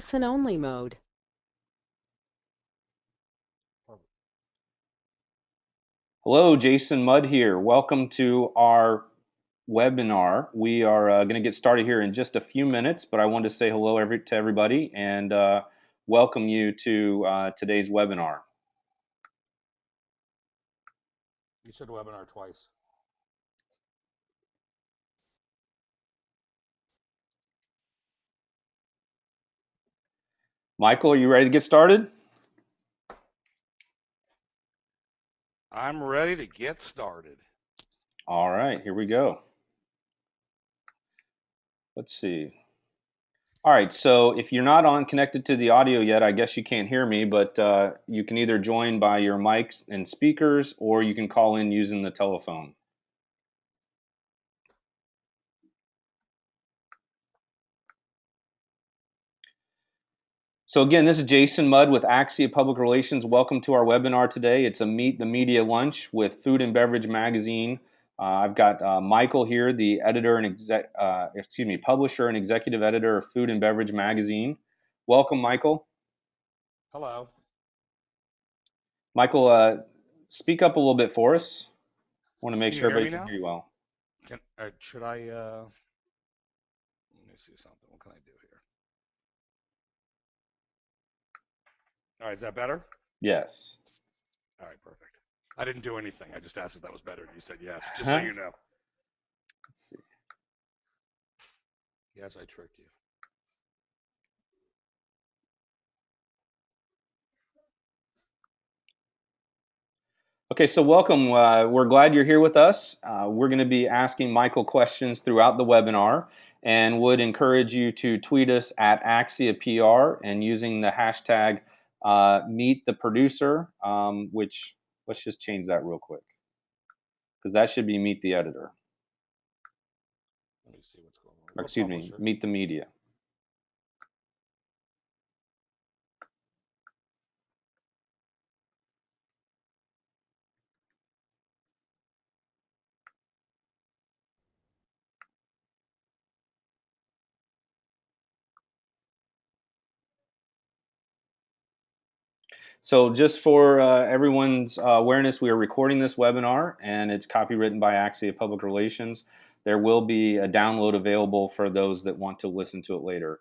listen-only mode. Hello, Jason Mudd here. Welcome to our webinar. We are going to get started here in just a few minutes, but I wanted to say hello to everybody and welcome you to today's webinar. You said webinar twice. Michael, are you ready to get started? I'm ready to get started. All right, here we go. Let's see. All right, so if you're not connected to the audio yet, I guess you can't hear me, but you can either join by your mics and speakers, or you can call in using the telephone. So again, this is Jason Mudd with Axia Public Relations. Welcome to our webinar today. It's a Meet the Media lunch with Food and Beverage Magazine. I've got Michael here, the editor and publisher and executive editor of Food and Beverage Magazine. Welcome, Michael. Hello. Michael, speak up a little bit for us. I want to make Can you sure hear me everybody can now? hear you well. Should I? Let me see something. What can I do here? All right, is that better? Yes. All right, perfect. I didn't do anything. I just asked if that was better, and you said yes. Just so you know. Let's see. Yes, I tricked you. Okay, so welcome. We're glad you're here with us. We're going to be asking Michael questions throughout the webinar and would encourage you to tweet us at AxiaPR and using the hashtag #MeetTheProducer, which let's just change that real quick because that should be Meet the Editor. Let me see what's going on. Or, excuse me, Meet the Media. So just for everyone's awareness, we are recording this webinar and it's copywritten by Axia Public Relations. There will be a download available for those that want to listen to it later.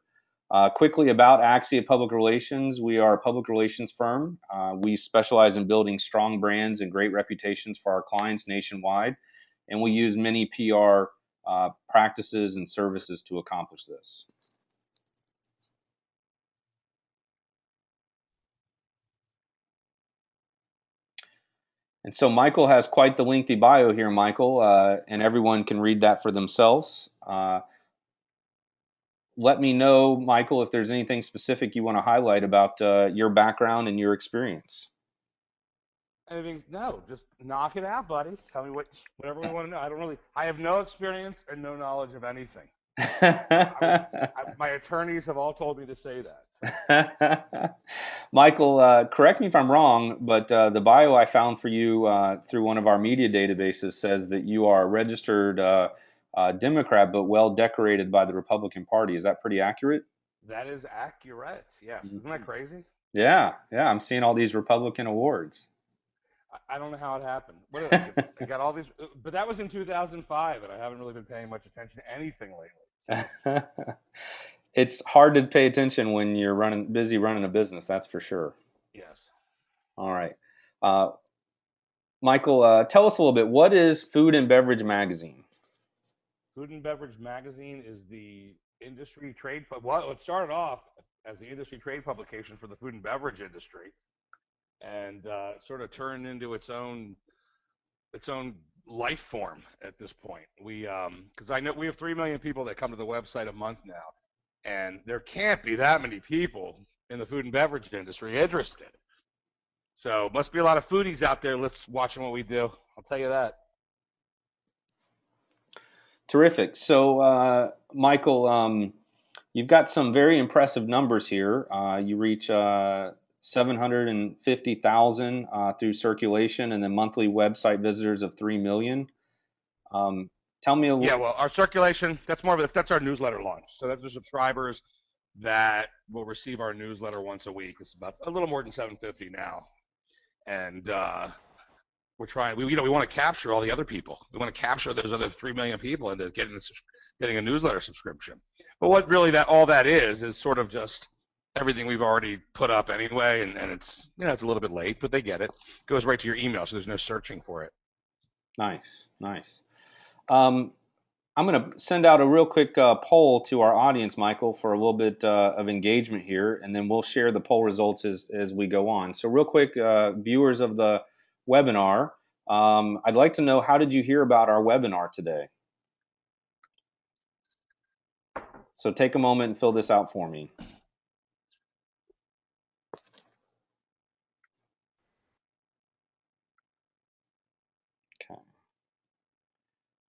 Quickly about Axia Public Relations, we are a public relations firm. We specialize in building strong brands and great reputations for our clients nationwide, and we use many PR practices and services to accomplish this. And so Michael has quite the lengthy bio here, Michael, and everyone can read that for themselves. Let me know, Michael, if there's anything specific you want to highlight about your background and your experience. Anything? No, just knock it out, buddy. Tell me whatever we want to know. I have no experience and no knowledge of anything. My attorneys have all told me to say that. So. Michael, correct me if I'm wrong, but the bio I found for you through one of our media databases says that you are a registered Democrat, but well decorated by the Republican Party. Is that pretty accurate? That is accurate. Yes. Mm-hmm. Isn't that crazy? Yeah. I'm seeing all these Republican awards. I don't know how it happened. What did I get? I got all these, but that was in 2005, and I haven't really been paying much attention to anything lately. So. It's hard to pay attention when you're busy running a business, that's for sure. Yes. All right. Michael, tell us a little bit. What is Food and Beverage Magazine? Food and Beverage Magazine is the industry trade. Well, it started off as the industry trade publication for the food and beverage industry, and sort of turned into its own life form at this point. Because I know we have 3 million people that come to the website a month now, and there can't be that many people in the food and beverage industry interested. So must be a lot of foodies out there watching what we do. I'll tell you that. Terrific. So, Michael, you've got some very impressive numbers here. You reach 750,000 through circulation, and then monthly website visitors of 3 million. Tell me a little. Yeah, well, our circulation, that's our newsletter launch. So that's the subscribers that will receive our newsletter once a week. It's about a little more than 750 now, and we're trying. We want to capture all the other people. We want to capture those other 3 million people into getting a newsletter subscription. But what really all that is sort of just everything we've already put up anyway, and it's it's a little bit late, but they get it. It goes right to your email, so there's no searching for it. Nice, nice. Um, I'm going to send out a real quick poll to our audience, Michael, for a little bit of engagement here, and then we'll share the poll results as we go on. So real quick, viewers of the webinar, I'd like to know, how did you hear about our webinar today? So take a moment and fill this out for me. Okay.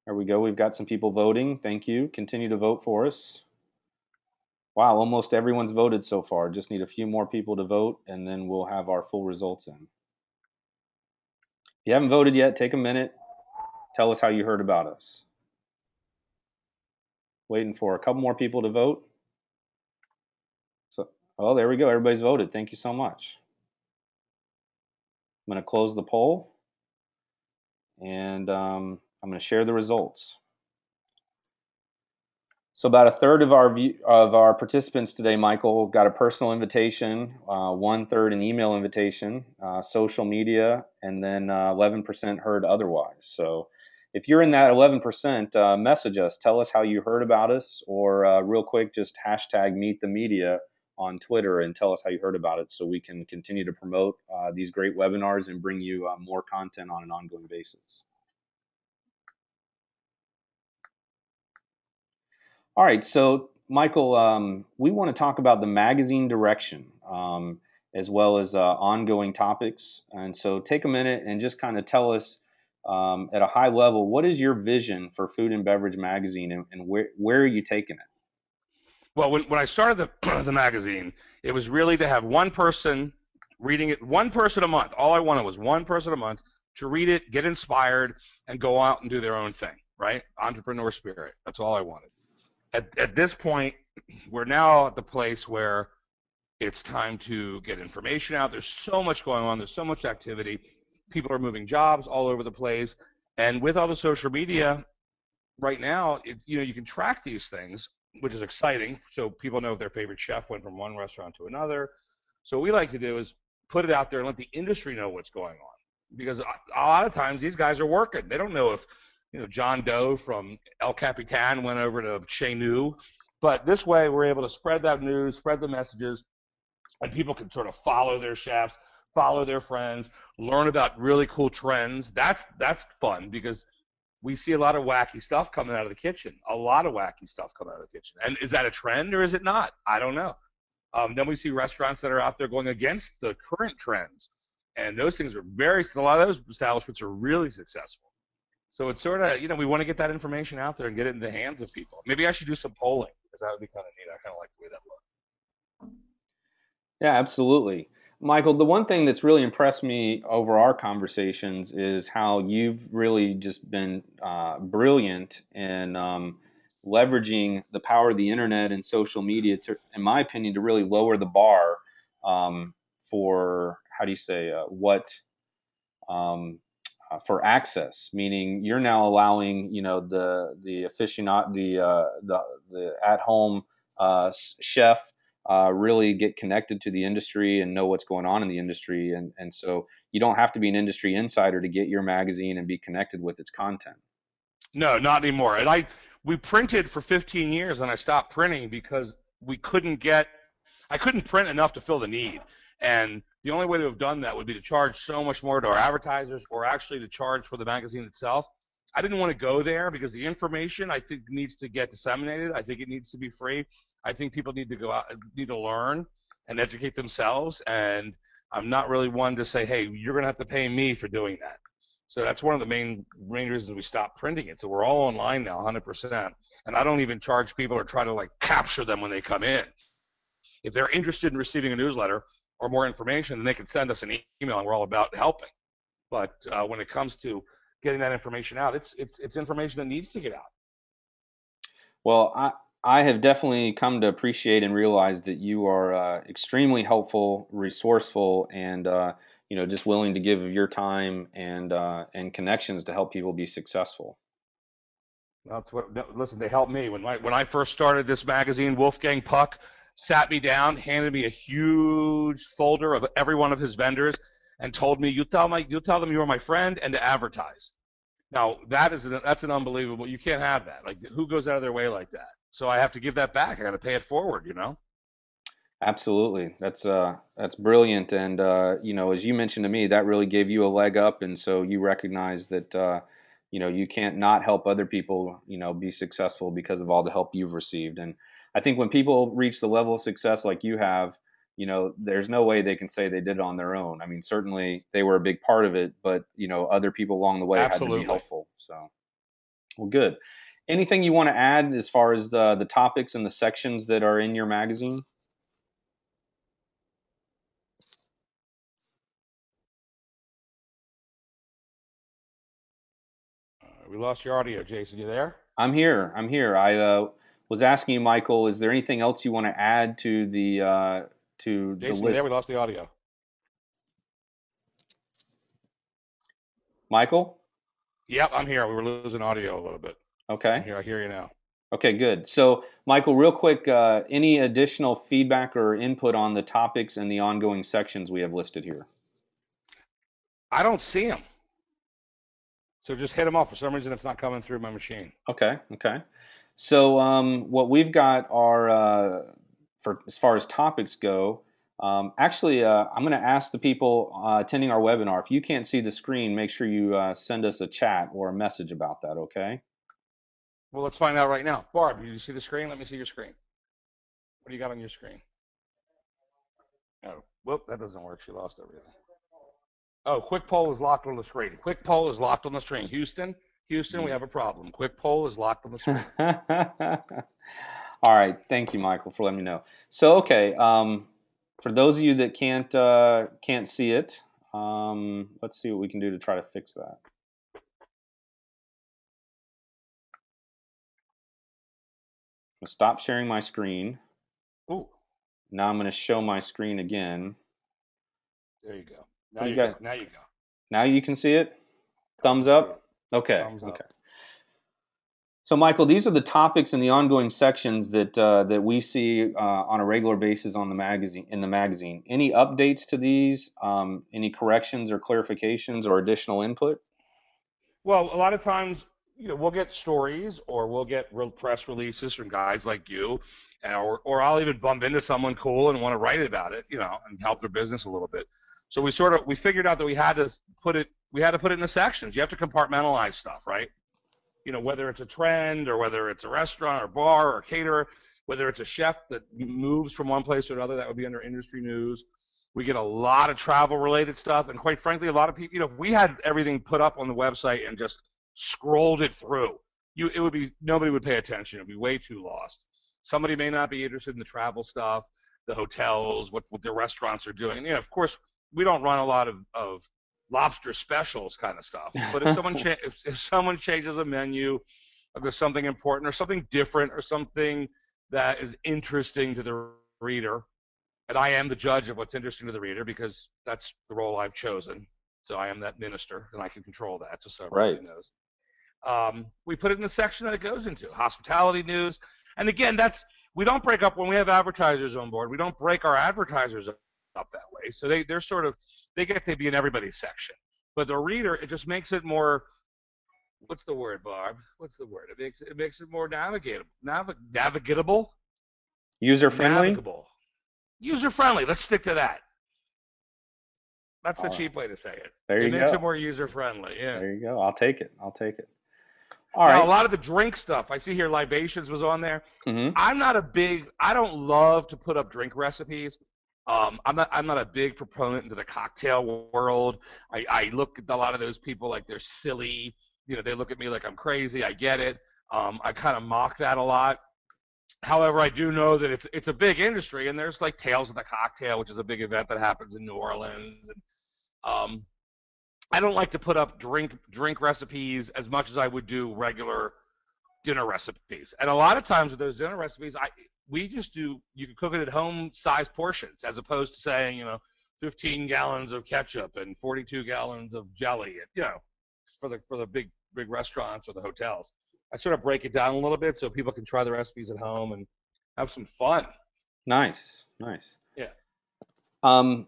There we go. We've got some people voting. Thank you. Continue to vote for us. Wow, almost everyone's voted so far. Just need a few more people to vote, and then we'll have our full results in. If you haven't voted yet, take a minute. Tell us how you heard about us. Waiting for a couple more people to vote. So, oh, there we go. Everybody's voted. Thank you so much. I'm going to close the poll, and I'm going to share the results. So about a third of our participants today, Michael, got a personal invitation, 1/3 an email invitation, social media, and then 11% heard otherwise. So if you're in that 11%, message us. Tell us how you heard about us, or real quick, just hashtag Meet the Media on Twitter and tell us how you heard about it, so we can continue to promote these great webinars and bring you more content on an ongoing basis. All right, so Michael, we want to talk about the magazine direction, as well as ongoing topics. And so take a minute and just kind of tell us, at a high level, what is your vision for Food and Beverage Magazine, and where are you taking it? Well, when I started the magazine, it was really to have one person reading it, one person a month. All I wanted was one person a month to read it, get inspired, and go out and do their own thing, right? Entrepreneur spirit. That's all I wanted. At this point, we're now at the place where it's time to get information out. There's so much going on. There's so much activity. People are moving jobs all over the place. And with all the social media right now, you can track these things, which is exciting. So people know if their favorite chef went from one restaurant to another. So what we like to do is put it out there and let the industry know what's going on. Because a lot of times these guys are working. They don't know if John Doe from El Capitan went over to Chez Nou. But this way, we're able to spread that news, spread the messages, and people can sort of follow their chefs, follow their friends, learn about really cool trends. That's fun, because we see a lot of wacky stuff coming out of the kitchen. A lot of wacky stuff coming out of the kitchen. And is that a trend or is it not? I don't know. Then we see restaurants that are out there going against the current trends. And those things are a lot of those establishments are really successful. So it's sort of, we want to get that information out there and get it in the hands of people. Maybe I should do some polling, because that would be kind of neat. I kind of like the way that looks. Yeah, absolutely. Michael, the one thing that's really impressed me over our conversations is how you've really just been brilliant in leveraging the power of the internet and social media to, in my opinion, to really lower the bar for, how do you say, for access. Meaning, you're now allowing the aficionado, the at home chef really get connected to the industry and know what's going on in the industry, and so you don't have to be an industry insider to get your magazine and be connected with its content. No, not anymore. And we printed for 15 years, and I stopped printing because I couldn't print enough to fill the need. And the only way to have done that would be to charge so much more to our advertisers, or actually to charge for the magazine itself. I didn't want to go there, because the information, I think, needs to get disseminated. I think it needs to be free. I think people need to go out, need to learn and educate themselves. And I'm not really one to say, hey, you're going to have to pay me for doing that. So that's one of the main reasons we stopped printing it. So we're all online now, 100%. And I don't even charge people or try to capture them when they come in. If they're interested in receiving a newsletter or more information, then they can send us an email, and we're all about helping. But when it comes to getting that information out, it's information that needs to get out. Well, I have definitely come to appreciate and realize that you are extremely helpful, resourceful, and just willing to give of your time and connections to help people be successful. That's what. No, listen, they helped me when I first started this magazine. Wolfgang Puck sat me down, handed me a huge folder of every one of his vendors, and told me, you tell them you are my friend, and to advertise." Now that's an unbelievable. You can't have that. Like, who goes out of their way like that? So I have to give that back. I got to pay it forward. Absolutely, that's brilliant, and as you mentioned to me, that really gave you a leg up, and so you recognize that you can't not help other people be successful because of all the help you've received. And I think when people reach the level of success like you have, there's no way they can say they did it on their own. I mean, certainly they were a big part of it, but other people along the way had to be Absolutely. helpful. So, well, good. Anything you want to add as far as the topics and the sections that are in your magazine? We lost your audio, Jason. You there? I'm here. I'm here. I was asking you, Michael, is there anything else you want to add to the Jason, you there? We list? lost the audio. Michael? Yep, I'm here. We were losing audio a little bit. I'm Okay. here. I hear you now. Okay, good. So, Michael, real quick, any additional feedback or input on the topics and the ongoing sections we have listed here? I don't see him. So just hit him off. For some reason, it's not coming through my machine. Okay, okay. So, what we've got are for as far as topics go. Actually, I'm going to ask the people attending our webinar, if you can't see the screen, make sure you send us a chat or a message about that. Okay. Well, let's find out right now. Barb, do you see the screen? Let me see your screen. What do you got on your screen? Oh, whoop, that doesn't work. She lost everything. Oh, quick poll is locked on the screen. Quick poll is locked on the screen. Houston, Houston, we have a problem. Quick poll is locked on the screen. All right. Thank you, Michael, for letting me know. So, okay. For those of you that can't see it, let's see what we can do to try to fix that. I'm gonna stop sharing my screen. Ooh, Now I'm going to show my screen again. there you go. What Now do you you guys? go. Now you go. Now you can see it. I Thumbs can see it. up. Okay. Thumbs Okay. up. So, Michael, these are the topics and the ongoing sections that we see on a regular basis on the magazine. In the magazine, any updates to these? Any corrections or clarifications or additional input? Well, a lot of times, we'll get stories or we'll get real press releases from guys like you, or I'll even bump into someone cool and want to write about it, and help their business a little bit. So we figured out that we had to put it into sections. You have to compartmentalize stuff, right? Whether it's a trend or whether it's a restaurant or bar or caterer, whether it's a chef that moves from one place to another, that would be under industry news. We get a lot of travel related stuff. And quite frankly, a lot of people, if we had everything put up on the website and just scrolled it through, nobody would pay attention. It'd be way too lost. Somebody may not be interested in the travel stuff, the hotels, what the restaurants are doing. And, of course, we don't run a lot of lobster specials kind of stuff. But if someone changes a menu, or there's something important or something different or something that is interesting to the reader, and I am the judge of what's interesting to the reader because that's the role I've chosen. So I am that minister, and I can control that, just so everybody Right. knows. We put it in the section that it goes into, hospitality news. And again, we don't break up when we have advertisers on board. We don't break our advertisers up that way. So they get to be in everybody's section. But the reader, it just makes it more. What's the word, Barb? What's the word? It makes it more navigatable, User friendly. navigable, user friendly. Let's stick to that. That's the All right. cheap way to say it. There It you makes it go. more user friendly. Yeah. There you go. I'll take it. I'll take it. All Now, a right. lot of the drink stuff, I see here libations was on there. Mm-hmm. I don't love to put up drink recipes. I'm not a big proponent into the cocktail world. I look at a lot of those people like they're silly. They look at me like I'm crazy. I get it. I kind of mock that a lot. However, I do know that it's a big industry, and there's like Tales of the Cocktail, which is a big event that happens in New Orleans. And um, I don't like to put up drink recipes as much as I would do regular dinner recipes. And a lot of times with those dinner recipes, we just do, you can cook it at home size portions, as opposed to saying, 15 gallons of ketchup and 42 gallons of jelly, and, for the big restaurants or the hotels. I sort of break it down a little bit so people can try the recipes at home and have some fun. Nice, nice. Yeah. Um,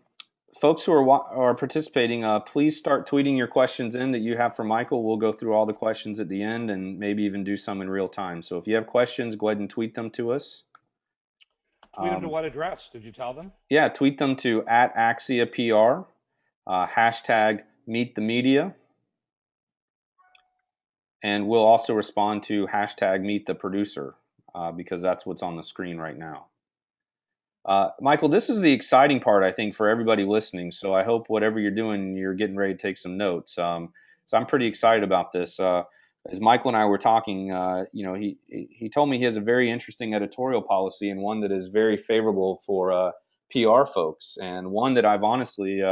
Folks who are participating, please start tweeting your questions in that you have for Michael. We'll go through all the questions at the end and maybe even do some in real time. So if you have questions, go ahead and tweet them to us. Tweet them to what address? Did you tell them? Yeah, tweet them to @AxiaPR, hashtag Meet the Media, and we'll also respond to hashtag Meet the Producer because that's what's on the screen right now. Michael, this is the exciting part, I think, for everybody listening. So I hope whatever you're doing, you're getting ready to take some notes. So I'm pretty excited about this. As Michael and I were talking, he told me he has a very interesting editorial policy and one that is very favorable for PR folks, and one that I've honestly,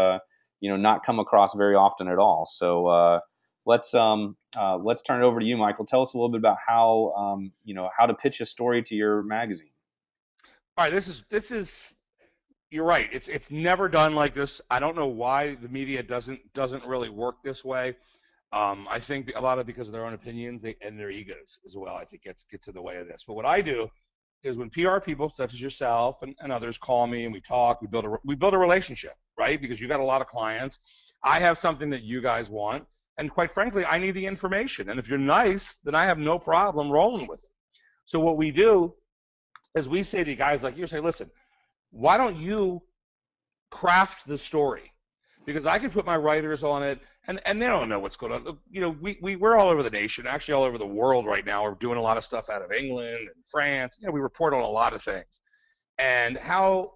not come across very often at all. So let's turn it over to you, Michael. Tell us a little bit about how to pitch a story to your magazine. All right, this is you're right. It's never done like this. I don't know why the media doesn't really work this way. I think a lot of because of their own opinions and their egos as well. I think gets in the way of this. But what I do is when PR people such as yourself and others call me and we talk, we build a relationship, right? Because you got a lot of clients. I have something that you guys want, and quite frankly, I need the information. And if you're nice, then I have no problem rolling with it. So what we do is we say to guys like you, say, listen, why don't you craft the story? Because I can put my writers on it, and they don't know what's going on. We're all over the nation, actually all over the world right now. We're doing a lot of stuff out of England and France. We report on a lot of things. And how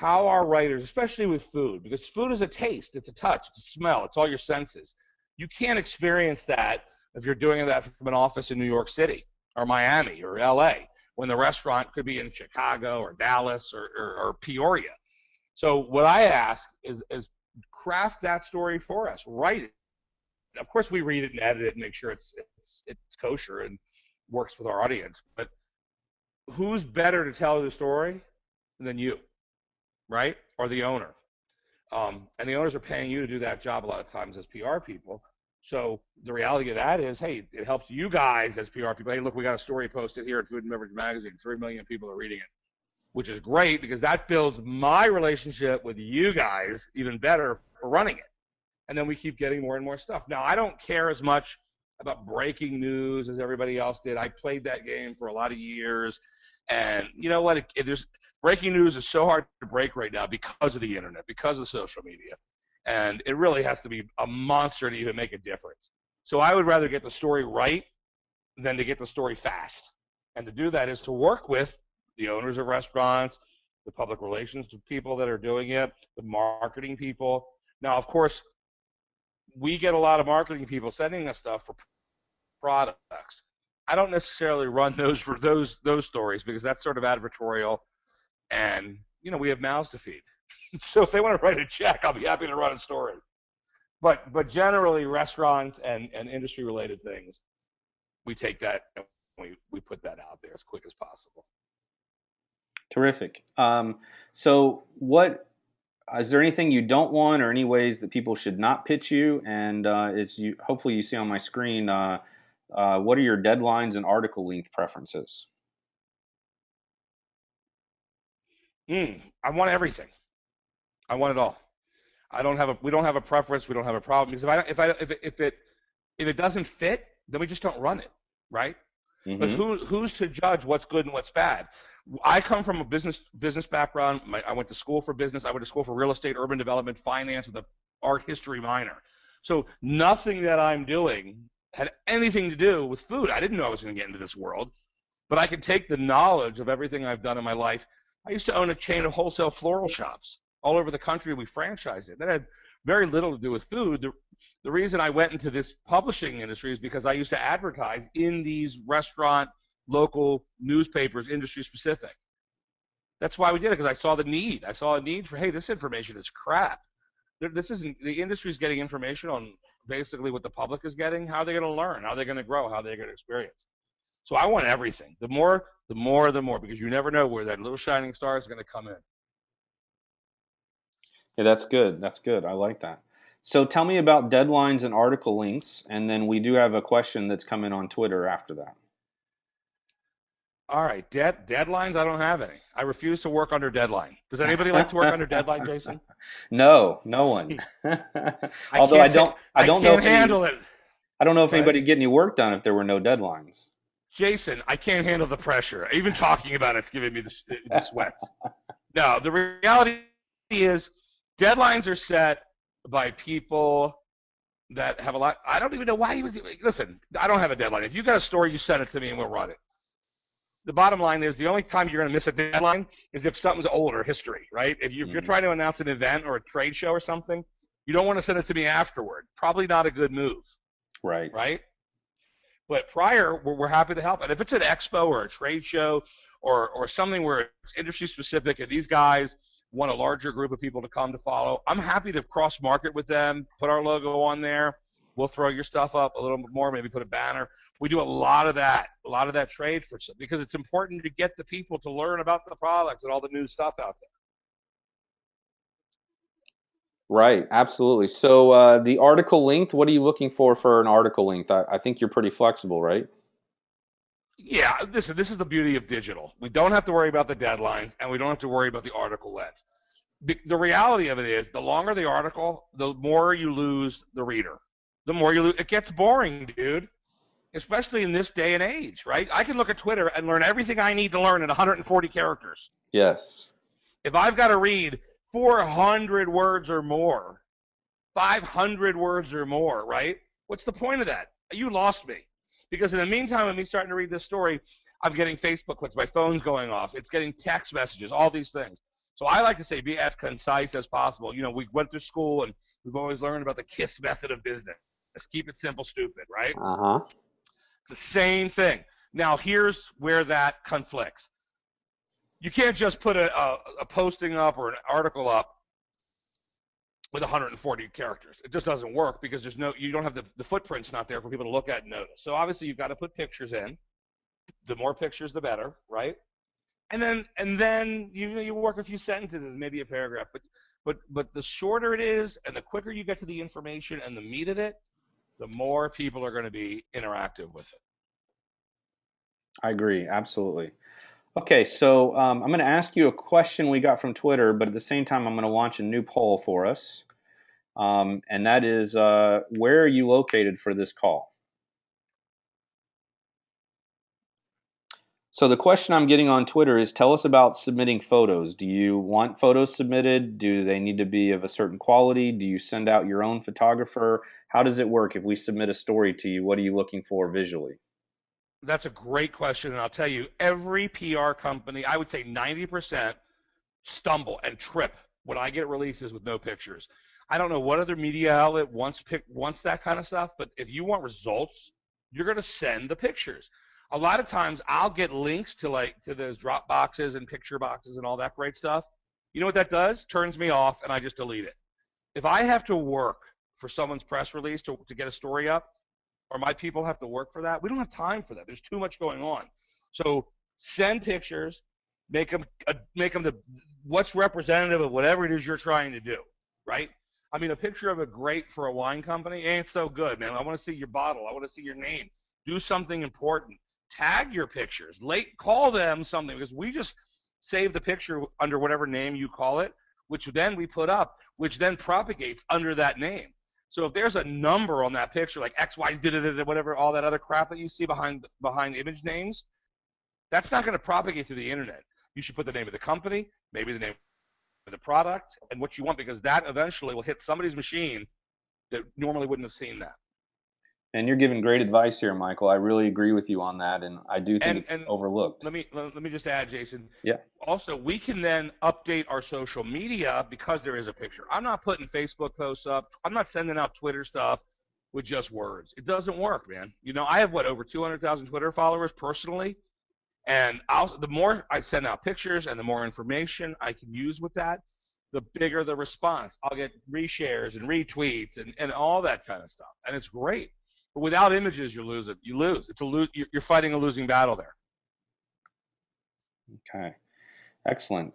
our writers, especially with food, because food is a taste, it's a touch, it's a smell, it's all your senses. You can't experience that if you're doing that from an office in New York City or Miami or LA, when the restaurant could be in Chicago or Dallas or Peoria. So what I ask is craft that story for us. Write it. Of course, we read it and edit it and make sure it's kosher and works with our audience. But who's better to tell the story than you, right? Or the owner? And the owners are paying you to do that job a lot of times as PR people. So the reality of that is, hey, it helps you guys as PR people. Hey, look, we got a story posted here at Food and Beverage Magazine. 3 million people are reading it, which is great because that builds my relationship with you guys even better for running it. And then we keep getting more and more stuff. Now, I don't care as much about breaking news as everybody else did. I played that game for a lot of years. And you know what? Breaking news is so hard to break right now because of the internet, because of social media. And it really has to be a monster to even make a difference. So I would rather get the story right than to get the story fast. And to do that is to work with the owners of restaurants, the public relations people that are doing it, the marketing people. Now, of course, we get a lot of marketing people sending us stuff for products. I don't necessarily run those stories because that's sort of advertorial, and we have mouths to feed. So if they want to write a check, I'll be happy to run a story. But generally, restaurants and industry related things, we take that and we put that out there as quick as possible. Terrific. So what is there anything you don't want or any ways that people should not pitch you? And hopefully you see on my screen, what are your deadlines and article length preferences? I want everything. I want it all. We don't have a preference. We don't have a problem because if it doesn't fit, then we just don't run it, right? Mm-hmm. But who's to judge what's good and what's bad? I come from a business background. I went to school for business. I went to school for real estate, urban development, finance with an art history minor. So nothing that I'm doing had anything to do with food. I didn't know I was going to get into this world, but I could take the knowledge of everything I've done in my life. I used to own a chain of wholesale floral shops all over the country. We franchised it. That had very little to do with food. The reason I went into this publishing industry is because I used to advertise in these restaurant, local newspapers, industry specific. That's why we did it, because I saw the need. I saw a need for, hey, this information is crap. The industry is getting information on basically what the public is getting. How are they going to learn? How are they going to grow? How are they going to experience? So I want everything. The more, because you never know where that little shining star is going to come in. Yeah, that's good. That's good. I like that. So tell me about deadlines and article links, and then we do have a question that's come in on Twitter after that. All right, deadlines. I don't have any. I refuse to work under deadline. Does anybody like to work under deadline, Jason? No, no one. I Although I can't don't, take. I I don't know can't if any, handle it. I don't know if Go ahead, anybody get any work done if there were no deadlines. Jason. I can't handle the pressure. Even talking about it's giving me the sweats. No, the reality is deadlines are set by people that have a lot. I don't even know why you would listen. I don't have a deadline. If you got a story, you send it to me and we'll run it. The bottom line is the only time you're going to miss a deadline is if something's old or history, right? If you're Mm, trying to announce an event or a trade show or something, you don't want to send it to me afterward. Probably not a good move, right. right? But prior, we're happy to help. And if it's an expo or a trade show or something where it's industry specific and these guys want a larger group of people to come to follow, I'm happy to cross market with them, put our logo on there. We'll throw your stuff up a little bit more, maybe put a banner. We do a lot of that trade for because it's important to get the people to learn about the products and all the new stuff out there. Right, absolutely. So the article length, what are you looking for an article length? I think you're pretty flexible, right? Yeah, listen, this is the beauty of digital. We don't have to worry about the deadlines, and we don't have to worry about the article length. The reality of it is, the longer the article, the more you lose the reader. The more you lose, it gets boring, dude. Especially in this day and age, right? I can look at Twitter and learn everything I need to learn in 140 characters. Yes. If I've got to read 400 words or more, 500 words or more, right? What's the point of that? You lost me. Because in the meantime of me starting to read this story, I'm getting Facebook clicks, my phone's going off, it's getting text messages, all these things. So I like to say be as concise as possible. You know, we went through school and we've always learned about the KISS method of business. Let's keep it simple, stupid, right? Uh-huh. It's the same thing. Now, here's where that conflicts. You can't just put a posting up or an article up with 140 characters. It just doesn't work because you don't have the footprint's not there for people to look at and notice. So obviously you've got to put pictures in. The more pictures, the better, right? And then you work a few sentences as maybe a paragraph, but the shorter it is and the quicker you get to the information and the meat of it, the more people are going to be interactive with it. I agree, absolutely. Okay, so I'm going to ask you a question we got from Twitter, but at the same time, I'm going to launch a new poll for us. And that is, where are you located for this call? So the question I'm getting on Twitter is, tell us about submitting photos. Do you want photos submitted? Do they need to be of a certain quality? Do you send out your own photographer? How does it work if we submit a story to you? What are you looking for visually? That's a great question, and I'll tell you, every PR company, I would say 90%, stumble and trip when I get releases with no pictures. I don't know what other media outlet wants that kind of stuff, but if you want results, you're going to send the pictures. A lot of times I'll get links to those drop boxes and picture boxes and all that great stuff. You know what that does? Turns me off and I just delete it. If I have to work for someone's press release to get a story up, or my people have to work for that. We don't have time for that. There's too much going on. So send pictures, make them the what's representative of whatever it is you're trying to do, right? I mean, a picture of a grape for a wine company ain't so good, man. I want to see your bottle. I want to see your name. Do something important. Tag your pictures. Call them something because we just save the picture under whatever name you call it, which then we put up, which then propagates under that name. So if there's a number on that picture, like XY did it, whatever, all that other crap that you see behind image names, that's not going to propagate through the internet. You should put the name of the company, maybe the name of the product, and what you want, because that eventually will hit somebody's machine that normally wouldn't have seen that. And you're giving great advice here, Michael. I really agree with you on that, and I do think And it's and overlooked. let me just add, Jason. Yeah. Also, we can then update our social media because there is a picture. I'm not putting Facebook posts up. I'm not sending out Twitter stuff with just words. It doesn't work, man. You know, I have over 200,000 Twitter followers personally, and the more I send out pictures and the more information I can use with that, the bigger the response. I'll get reshares and retweets and all that kind of stuff, and it's great. But without images, you lose it. You lose. You're fighting a losing battle there. Okay. Excellent.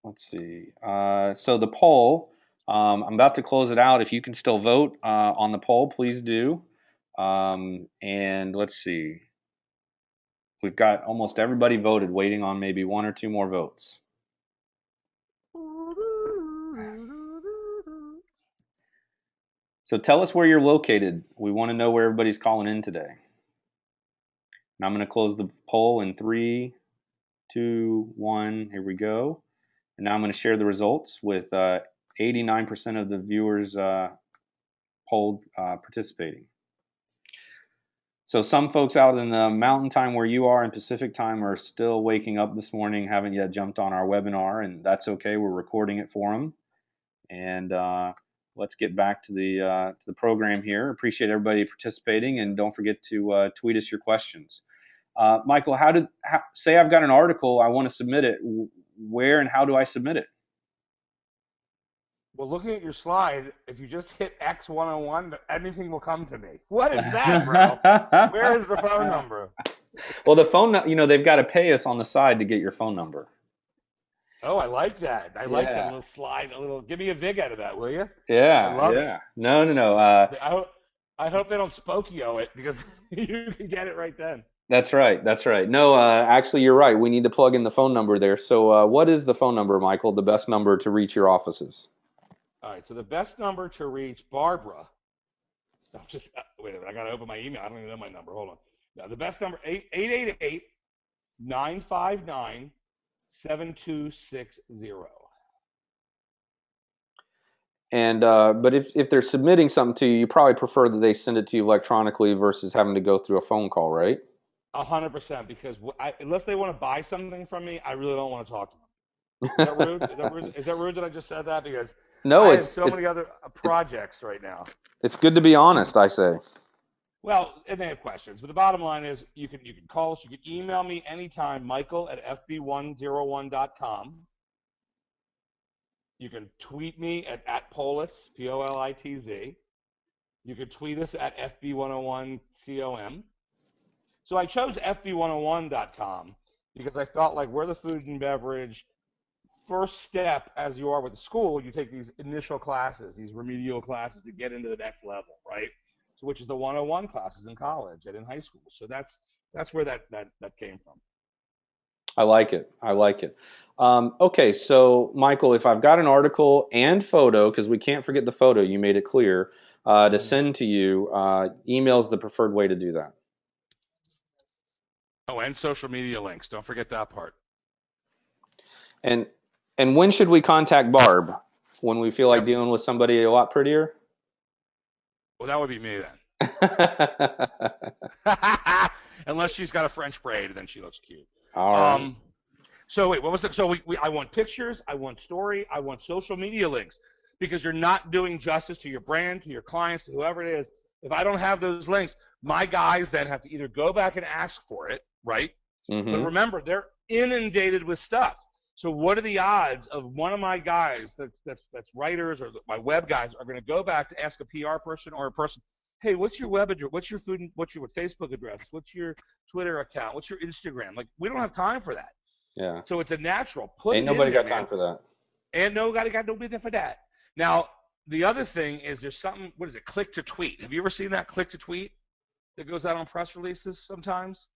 Let's see. So the poll, I'm about to close it out. If you can still vote on the poll, please do. And let's see. We've got almost everybody voted, waiting on maybe one or two more votes. So tell us where you're located. We want to know where everybody's calling in today. And I'm going to close the poll in 3, 2, 1. Here we go. And now I'm going to share the results with 89% of the viewers polled participating. So some folks out in the mountain time where you are in Pacific time are still waking up this morning, haven't yet jumped on our webinar, and that's okay. We're recording it for them. And let's get back to the program here. Appreciate everybody participating, and don't forget to tweet us your questions. Michael, say I've got an article, I want to submit it. Where and how do I submit it? Well, looking at your slide, if you just hit X101, anything will come to me. What is that, bro? Where is the phone number? Well, the phone, they've got to pay us on the side to get your phone number. Oh, I like that. I like that little slide. Give me a vig out of that, will you? Yeah, I love yeah. it. No. I hope they don't Spokio it, because you can get it right then. That's right. No, actually, you're right. We need to plug in the phone number there. So what is the phone number, Michael, the best number to reach your offices? All right, so the best number to reach Barbara, wait a minute, I got to open my email. I don't even know my number. Hold on. Now, the best number, 888-959-7260. And but if they're submitting something to you, you probably prefer that they send it to you electronically versus having to go through a phone call, right? 100%, because unless they want to buy something from me, I really don't want to talk to them. Is that rude? Is that rude that I just said that? Because no, I have so many other projects right now. It's good to be honest, I say. Well, and they have questions, but the bottom line is you can call us, you can email me anytime, michael@fb101.com. You can tweet me at Politz, Politz. You can tweet us at FB101COM. So I chose FB101.com because I felt like we're the food and beverage first step. As you are with the school, you take these initial classes, these remedial classes to get into the next level, right? So which is the 101 classes in college and in high school. So that's where that came from. I like it. Okay, so Michael, if I've got an article and photo, because we can't forget the photo, you made it clear, to send to you, email's the preferred way to do that. Oh, and social media links. Don't forget that part. And when should we contact Barb? When we feel like dealing with somebody a lot prettier? Well, that would be me then. Unless she's got a French braid, then she looks cute. All right. So wait, what was it? So I want pictures, I want story, I want social media links, because you're not doing justice to your brand, to your clients, to whoever it is. If I don't have those links, my guys then have to either go back and ask for it, right? Mm-hmm. But remember, they're inundated with stuff. So what are the odds of one of my guys that's writers or my web guys are going to go back to ask a PR person or a person, hey, what's your web address? What's your food? What's your Facebook address? What's your Twitter account? What's your Instagram? Like, we don't have time for that. Yeah. So it's a natural. Ain't nobody got time for that. And nobody got no business for that. Now, the other thing is there's something, what is it, click to tweet. Have you ever seen that click to tweet that goes out on press releases sometimes?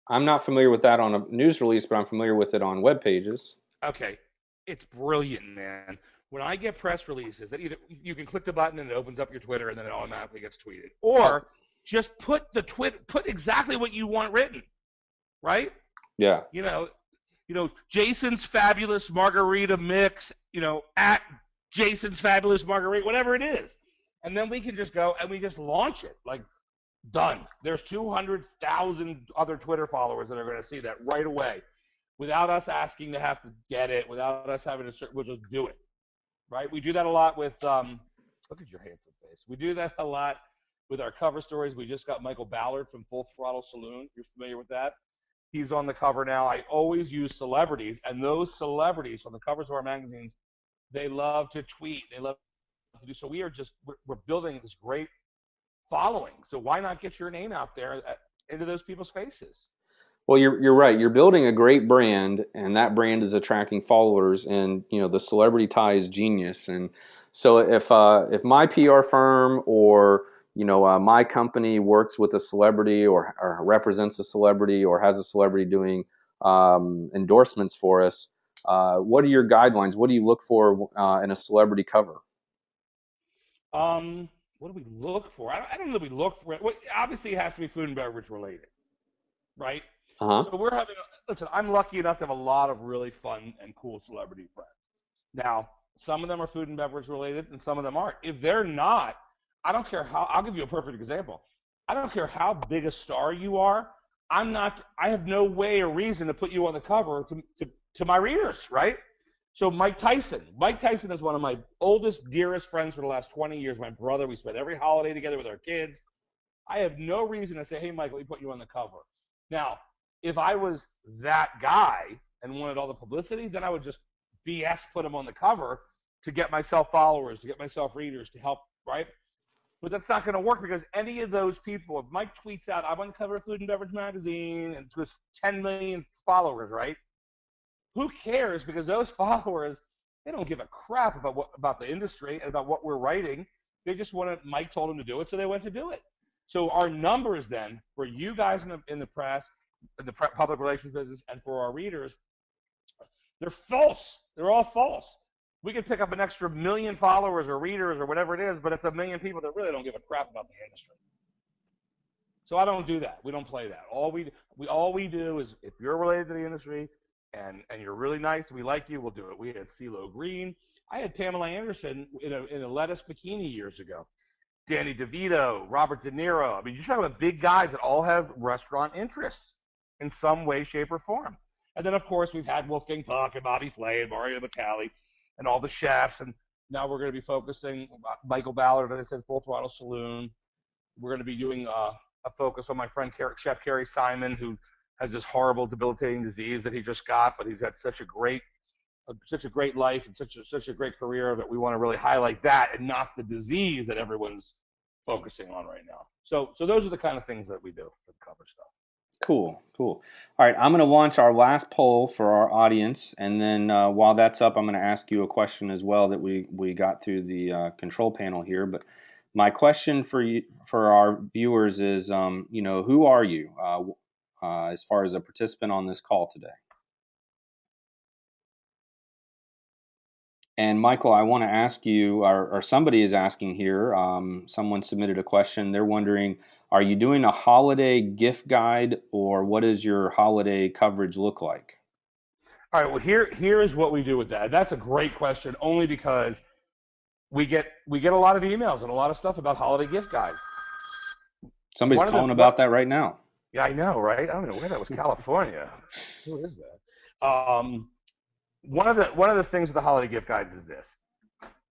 I'm not familiar with that on a news release, but I'm familiar with it on web pages. Okay. It's brilliant, man. When I get press releases, that either you can click the button and it opens up your Twitter and then it automatically gets tweeted. Or just put exactly what you want written, right? Yeah. You know, Jason's Fabulous Margarita Mix, at Jason's Fabulous Margarita, whatever it is. And then we can just go and we just launch it. Like, done. There's 200,000 other Twitter followers that are going to see that right away without us asking to have to get it, without us having to we'll just do it. Right? We do that a lot with, look at your handsome face. We do that a lot with our cover stories. We just got Michael Ballard from Full Throttle Saloon. If you're familiar with that. He's on the cover now. I always use celebrities, and those celebrities on the covers of our magazines, they love to tweet. They love to do. So we're building this great following. So why not get your name out there into those people's faces? Well, you're right. You're building a great brand, and that brand is attracting followers. And the celebrity tie is genius. And so if my PR firm or my company works with a celebrity or represents a celebrity or has a celebrity doing endorsements for us, what are your guidelines? What do you look for in a celebrity cover? Um, what do we look for? I don't know that we look for it. Well, obviously, it has to be food and beverage related, right? Uh huh. So we're having. Listen, I'm lucky enough to have a lot of really fun and cool celebrity friends. Now, some of them are food and beverage related, and some of them aren't. If they're not, I don't care how. I'll give you a perfect example. I don't care how big a star you are. I'm not. I have no way or reason to put you on the cover to my readers, right? So Mike Tyson. Mike Tyson is one of my oldest, dearest friends for the last 20 years. My brother. We spent every holiday together with our kids. I have no reason to say, hey, Mike, let me put you on the cover. Now, if I was that guy and wanted all the publicity, then I would just BS put him on the cover to get myself followers, to get myself readers, to help, right? But that's not going to work because any of those people, if Mike tweets out, I'm on the cover of Food and Beverage Magazine, and with 10 million followers, right? Who cares? Because those followers, they don't give a crap about the industry and about what we're writing. They just wanted Mike told them to do it, so they went to do it. So our numbers then for you guys in the press, in the public relations business, and for our readers, they're false. They're all false. We could pick up an extra million followers or readers or whatever it is, but it's a million people that really don't give a crap about the industry. So I don't do that. We don't play that. All we do is if you're related to the industry and you're really nice, we like you, we'll do it. We had CeeLo Green. I had Pamela Anderson in a lettuce bikini years ago. Danny DeVito, Robert De Niro. I mean, you're talking about big guys that all have restaurant interests in some way, shape, or form. And then, of course, we've had Wolfgang Puck and Bobby Flay and Mario Batali and all the chefs. And now we're going to be focusing Michael Ballard, as I said, Full Throttle Saloon. We're going to be doing a focus on my friend Chef Kerry Simon, who has this horrible, debilitating disease that he just got, but he's had such a great life and such a great career that we want to really highlight that and not the disease that everyone's focusing on right now. So those are the kind of things that we do for the cover stuff. Cool, cool. All right, I'm going to launch our last poll for our audience, and then while that's up, I'm going to ask you a question as well that we got through the control panel here. But my question for you, for our viewers is, who are you as far as a participant on this call today? And Michael, I want to ask you, or somebody is asking here, someone submitted a question. They're wondering, are you doing a holiday gift guide, or what does your holiday coverage look like? All right. Well, here is what we do with that. That's a great question, only because we get a lot of emails and a lot of stuff about holiday gift guides. Somebody's One of the calling what? about that right now. Yeah, I know, right? I don't know where that was. California. Who is that? One of the things with the holiday gift guides is this.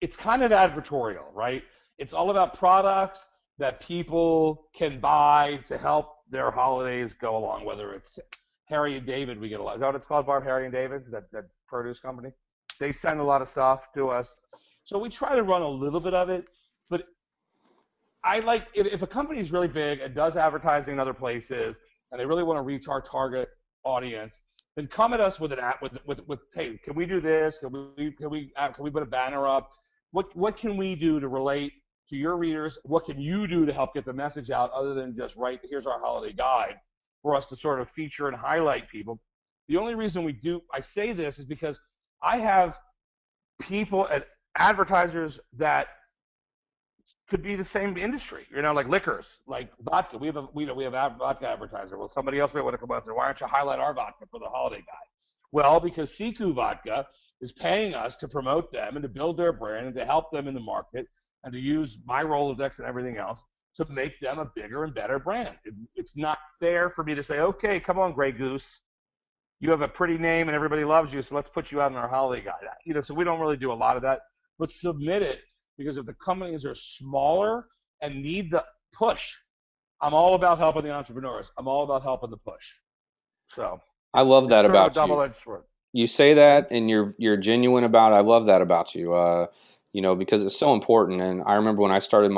It's kind of advertorial, right? It's all about products that people can buy to help their holidays go along, whether it's Harry and David, we get a lot. Is that what it's called, Barb? Harry and David's, that produce company? They send a lot of stuff to us. So we try to run a little bit of it, but I like if a company is really big and does advertising in other places and they really want to reach our target audience, then come at us with an app with hey, can we do this? Can we put a banner up? What can we do to relate to your readers? What can you do to help get the message out other than just write here's our holiday guide for us to sort of feature and highlight people? The only reason I say this is because I have people at advertisers that could be the same industry, like liquors, like vodka. We have a vodka advertiser. Well, somebody else may want to come out and say, why don't you highlight our vodka for the holiday guide? Well, because Siku Vodka is paying us to promote them and to build their brand and to help them in the market and to use my Rolodex and everything else to make them a bigger and better brand. It's not fair for me to say, okay, come on, Grey Goose. You have a pretty name and everybody loves you, so let's put you out in our holiday guide. So we don't really do a lot of that, but submit it because if the companies are smaller and need the push, I'm all about helping the entrepreneurs. I'm all about helping the push. So I love it's that sort of a about you. double-edged sword. You say that, and you're genuine about it. I love that about you. because it's so important. And I remember when I started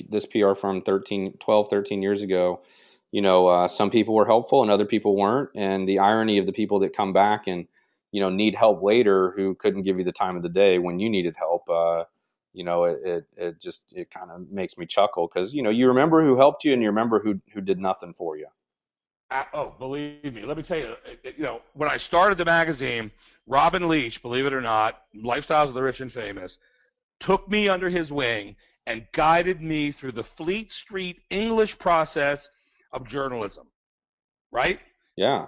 this PR firm 13 years ago, some people were helpful and other people weren't. And the irony of the people that come back and, need help later who couldn't give you the time of the day when you needed help, it kind of makes me chuckle because, you remember who helped you and you remember who did nothing for you. Oh, believe me. Let me tell you, when I started the magazine, Robin Leach, believe it or not, Lifestyles of the Rich and Famous, took me under his wing and guided me through the Fleet Street English process of journalism, right? Yeah.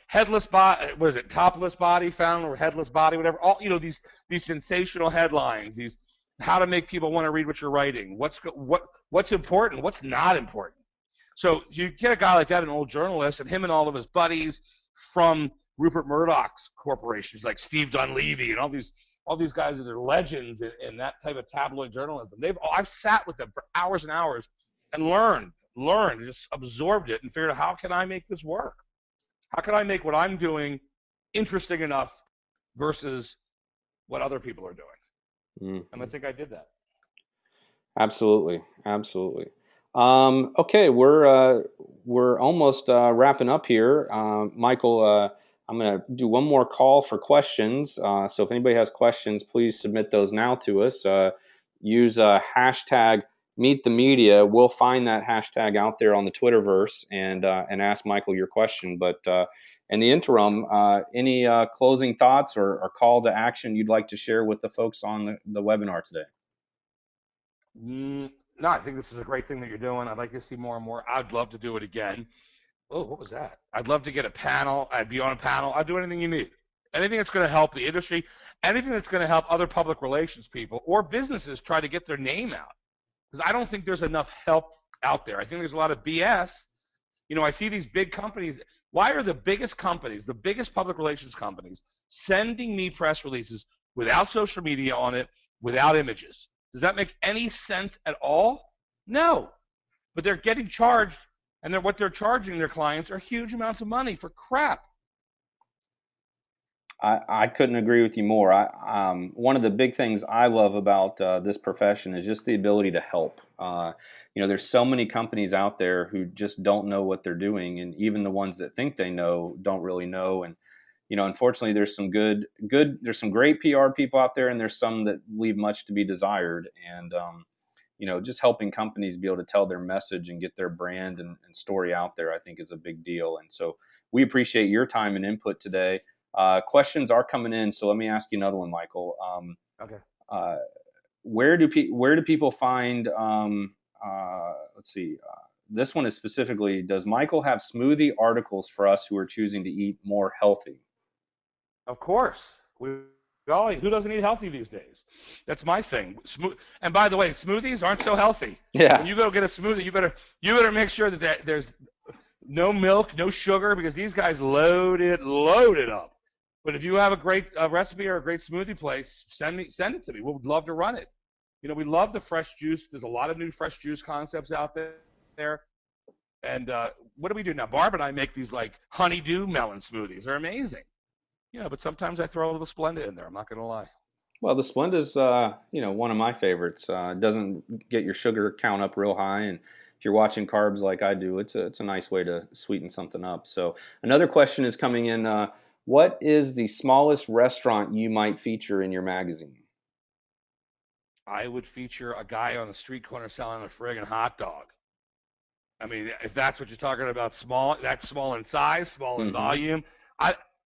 Headless body, what is it? Topless body found, or headless body, whatever. All these sensational headlines, these how to make people want to read what you're writing. What's important? What's not important? So you get a guy like that, an old journalist, and him and all of his buddies from Rupert Murdoch's corporations, like Steve Dunleavy and all these guys that are legends in that type of tabloid journalism. I've sat with them for hours and hours and learned, and just absorbed it and figured out, how can I make this work? How can I make what I'm doing interesting enough versus what other people are doing? And I think I did that. Absolutely. Okay, we're almost wrapping up here. Michael, I'm going to do one more call for questions. So if anybody has questions, please submit those now to us. Use hashtag Meet the Media. We'll find that hashtag out there on the Twitterverse and ask Michael your question. But in the interim, any closing thoughts or call to action you'd like to share with the folks on the webinar today? No, I think this is a great thing that you're doing. I'd like to see more and more. I'd love to do it again. Oh, what was that? I'd love to get a panel. I'd be on a panel. I'd do anything you need. Anything that's going to help the industry, anything that's going to help other public relations people or businesses try to get their name out. Because I don't think there's enough help out there. I think there's a lot of BS. I see these big companies. Why are the biggest companies, the biggest public relations companies, sending me press releases without social media on it, without images? Does that make any sense at all? No. But they're getting charged, and what they're charging their clients are huge amounts of money for crap. I couldn't agree with you more. One of the big things I love about this profession is just the ability to help. There's so many companies out there who just don't know what they're doing, and even the ones that think they know don't really know. And unfortunately, there's some there's some great PR people out there, and there's some that leave much to be desired. And just helping companies be able to tell their message and get their brand and story out there, I think is a big deal. And so we appreciate your time and input today. Questions are coming in, so let me ask you another one, Michael. Okay. Where do people find? Let's see. This one is specifically: does Michael have smoothie articles for us who are choosing to eat more healthy? Of course. Golly, who doesn't eat healthy these days? That's my thing. And by the way, smoothies aren't so healthy. Yeah. When you go get a smoothie, you better make sure that there's no milk, no sugar, because these guys load it up. But if you have a great recipe or a great smoothie place, send it to me. We would love to run it. We love the fresh juice. There's a lot of new fresh juice concepts out there. And what do we do now? Barb and I make these like honeydew melon smoothies. They're amazing. But sometimes I throw a little Splenda in there. I'm not going to lie. Well, the Splenda's, one of my favorites. It doesn't get your sugar count up real high, and if you're watching carbs like I do, it's a nice way to sweeten something up. So another question is coming in. What is the smallest restaurant you might feature in your magazine? I would feature a guy on the street corner selling a friggin' hot dog. I mean, if that's what you're talking about, that's small in size, small in volume.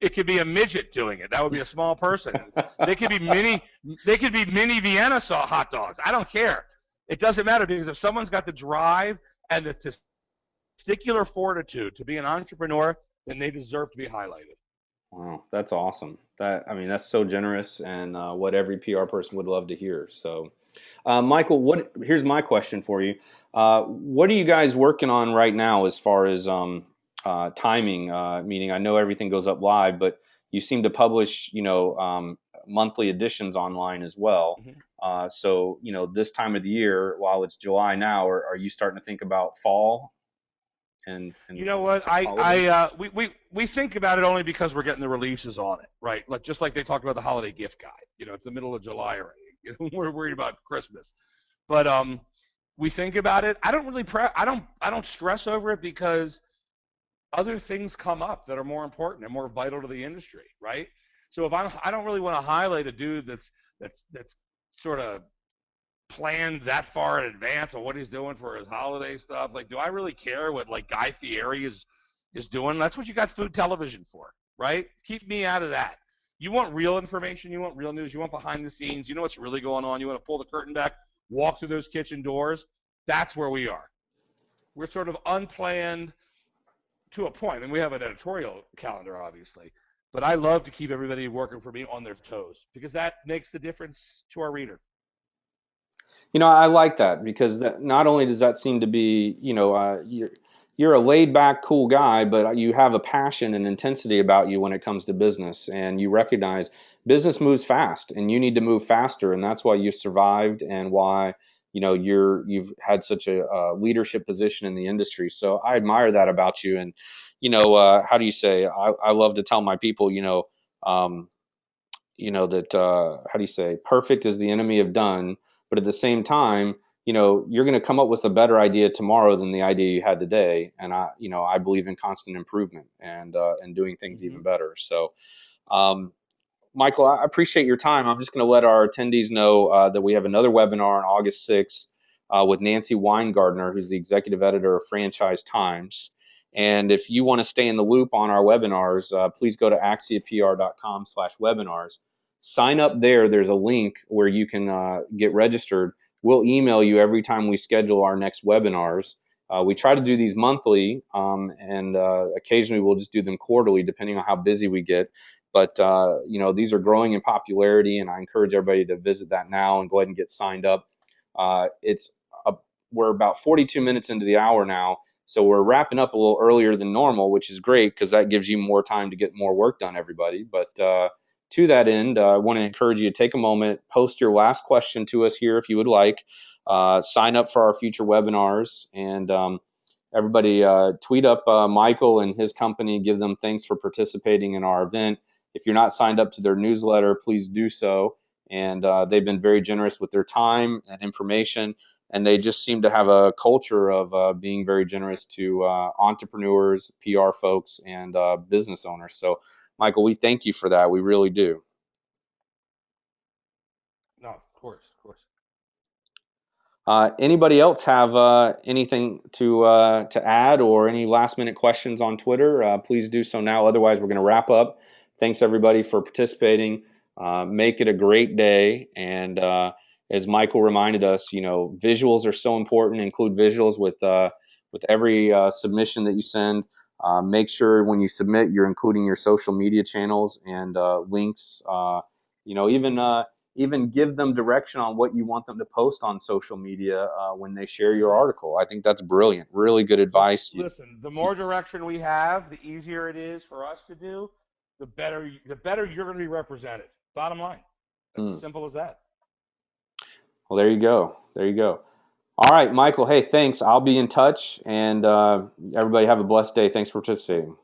It could be a midget doing it. That would be a small person. They could be mini Vienna hot dogs. I don't care. It doesn't matter, because if someone's got the drive and the testicular fortitude to be an entrepreneur, then they deserve to be highlighted. Wow, that's awesome. That's so generous, and what every PR person would love to hear. So, Michael, here's my question for you. What are you guys working on right now as far as timing? Meaning, I know everything goes up live, but you seem to publish, monthly editions online as well. So, this time of the year, while it's July now, are you starting to think about fall? And you know what? We think about it only because we're getting the releases on it, right? Just like they talked about the holiday gift guide. It's the middle of July already. We're worried about Christmas, but we think about it. I don't really I don't stress over it because other things come up that are more important and more vital to the industry, right? So if I don't really want to highlight a dude that's sort of planned that far in advance on what he's doing for his holiday stuff. Like, do I really care what like Guy Fieri is doing? That's what you got food television for, right? Keep me out of that. You want real information, you want real news, you want behind the scenes, you know what's really going on, you want to pull the curtain back, walk through those kitchen doors. That's where we are. We're sort of unplanned to a point, and we have an editorial calendar, obviously. But I love to keep everybody working for me on their toes because that makes the difference to our reader. I like that because not only does that seem to be, you're a laid back, cool guy, but you have a passion and intensity about you when it comes to business, and you recognize business moves fast, and you need to move faster, and that's why you've survived and why you've had such a leadership position in the industry. So I admire that about you, and how do you say? I love to tell my people, um, that how do you say perfect is the enemy of done, but at the same time you're going to come up with a better idea tomorrow than the idea you had today, and I believe in constant improvement and doing things Mm-hmm. even better. So um, Michael, I appreciate your time. I'm just going to let our attendees know that we have another webinar on August 6th with Nancy Weingartner, who's the executive editor of Franchise Times. And if you want to stay in the loop on our webinars, please go to axiapr.com/webinars. Sign up there. There's a link where you can get registered. We'll email you every time we schedule our next webinars. We try to do these monthly, and occasionally we'll just do them quarterly, depending on how busy we get. But these are growing in popularity, and I encourage everybody to visit that now and go ahead and get signed up. It's we're about 42 minutes into the hour now, so we're wrapping up a little earlier than normal, which is great because that gives you more time to get more work done, everybody. But to that end, I want to encourage you to take a moment, post your last question to us here if you would like, sign up for our future webinars, and everybody tweet up Michael and his company, give them thanks for participating in our event. If you're not signed up to their newsletter, please do so. And they've been very generous with their time and information. And they just seem to have a culture of being very generous to entrepreneurs, PR folks, and business owners. So, Michael, we thank you for that. We really do. No, of course, of course. Anybody else have anything to add or any last minute questions on Twitter? Please do so now. Otherwise, we're going to wrap up. Thanks everybody for participating. Make it a great day. And as Michael reminded us, visuals are so important. Include visuals with every submission that you send. Make sure when you submit, you're including your social media channels and links. Even give them direction on what you want them to post on social media when they share your article. I think that's brilliant. Really good advice. Listen, the more direction we have, the easier it is for us to do. The better you're going to be represented. Bottom line, that's as simple as that. Well, there you go. There you go. All right, Michael. Hey, thanks. I'll be in touch, and everybody have a blessed day. Thanks for participating.